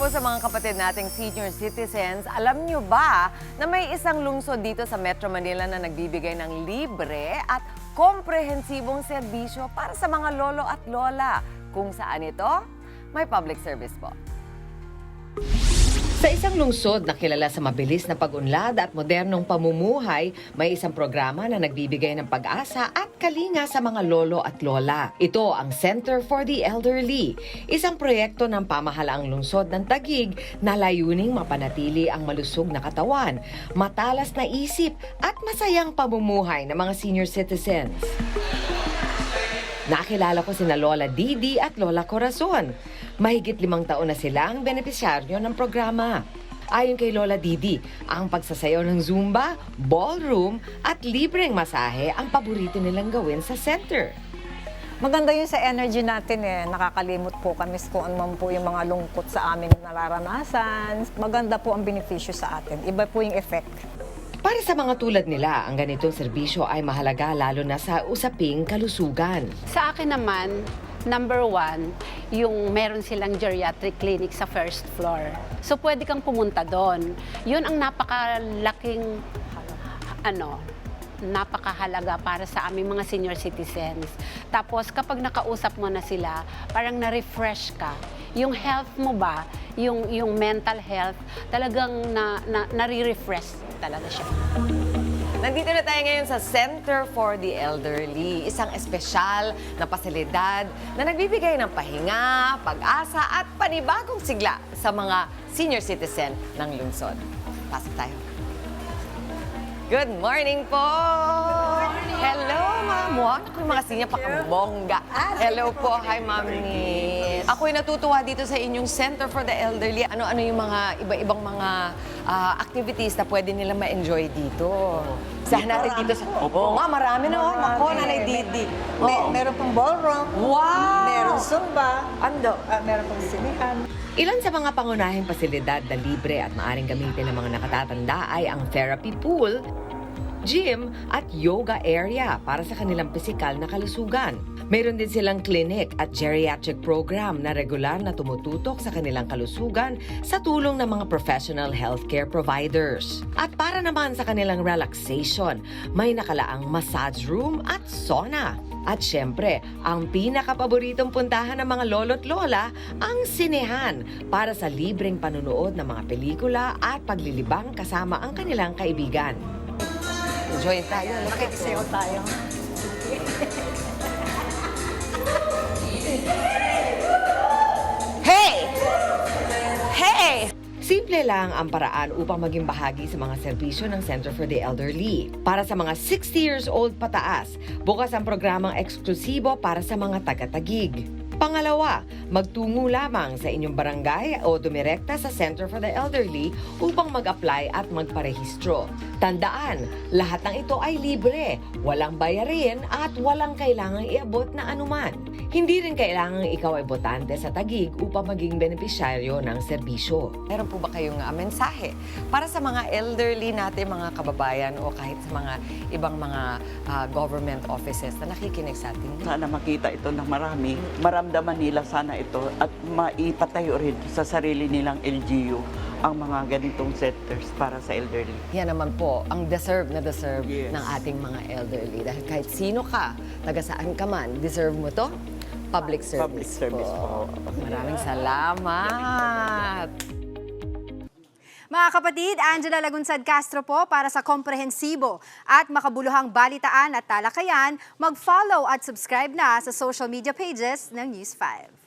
po sa mga kapatid nating senior citizens. Alam nyo ba na may isang lungsod dito sa Metro Manila na nagbibigay ng libre at komprehensibong serbisyo para sa mga lolo at lola? Kung saan ito? May public service po. Sa isang lungsod na kilala sa mabilis na pag-unlad at modernong pamumuhay, may isang programa na nagbibigay ng pag-asa at kalinga sa mga lolo at lola. Ito ang Center for the Elderly, isang proyekto ng pamahalaang lungsod ng Taguig na layuning mapanatili ang malusog na katawan, matalas na isip at masayang pamumuhay ng mga senior citizens. Nakilala ko sina Lola Didi at Lola Corazon. Mahigit 5 taon na sila ang benepisyaryo ng programa. Ayon kay Lola Didi, ang pagsasayaw ng Zumba, ballroom at libreng masahe ang paborito nilang gawin sa center. Maganda yun sa energy natin eh. Nakakalimot po kami kung ano man po yung mga lungkot sa amin nararanasan. Maganda po ang benepisyo sa atin. Iba po yung effect. Para sa mga tulad nila, ang ganitong serbisyo ay mahalaga lalo na sa usaping kalusugan. Sa akin naman, number 1, yung meron silang geriatric clinic sa first floor. So pwede kang pumunta doon. Yun ang napakalaking napakahalaga para sa aming mga senior citizens. Tapos kapag nakausap mo na sila, parang na-refresh ka. Yung health mo ba, yung mental health, talagang nare-refresh talaga siya. Nandito na tayo ngayon sa Center for the Elderly, isang espesyal na pasilidad na nagbibigay ng pahinga, pag-asa at panibagong sigla sa mga senior citizen ng lungsod. Pasok tayo. Good morning po! Hello, Ma'am. Wow, ako yung mga senior pakabongga. Hello po. Hi, Ma'am Nis. Ako'y natutuwa dito sa inyong Center for the Elderly. Ano-ano yung mga iba-ibang mga activities na pwede nila ma-enjoy dito? Sahan natin dito sa... Oo nga, marami na. Ako, Nanay Didi. Meron pong ballroom. Wow! Meron Zumba. Ando. Meron pong sinihan. Ilan sa mga pangunahing pasilidad na libre at maaring gamitin ng mga nakatatanda ay ang therapy pool, gym at yoga area para sa kanilang pisikal na kalusugan. Mayroon din silang clinic at geriatric program na regular na tumututok sa kanilang kalusugan sa tulong ng mga professional healthcare providers. At para naman sa kanilang relaxation, may nakalaang massage room at sauna. At syempre, ang pinakapaboritong puntahan ng mga lolo't lola, ang sinehan para sa libreng panunood ng mga pelikula at paglilibang kasama ang kanilang kaibigan. Enjoy tayo. Makikisayaw tayo. Hey! Hey! Simple lang ang paraan upang maging bahagi sa mga serbisyo ng Center for the Elderly. Para sa mga 60 years old pataas, bukas ang programang eksklusibo para sa mga taga-Taguig. Pangalawa, magtungo lamang sa inyong barangay o dumirekta sa Center for the Elderly upang mag-apply at magparehistro. Tandaan, lahat ng ito ay libre, walang bayarin at walang kailangang iabot na anuman. Hindi rin kailangang ikaw ay botante sa Taguig upang maging benepisyaryo ng serbisyo. Meron po ba kayong mensahe para sa mga elderly natin, mga kababayan o kahit sa mga ibang mga government offices na nakikinig sa atin? Sana makita ito ng marami, maramdaman nila sana ito at maipatayo rin sa sarili nilang LGU ang mga ganitong centers para sa elderly. Yan naman po, ang deserve Yes. ng ating mga elderly. Dahil kahit sino ka, taga saan ka man, deserve mo to? Public service, Public service po. Maraming salamat! Mga kapatid, Angela Lagunsad Castro po para sa komprehensibo at makabuluhang balitaan at talakayan. Mag-follow at subscribe na sa social media pages ng News 5.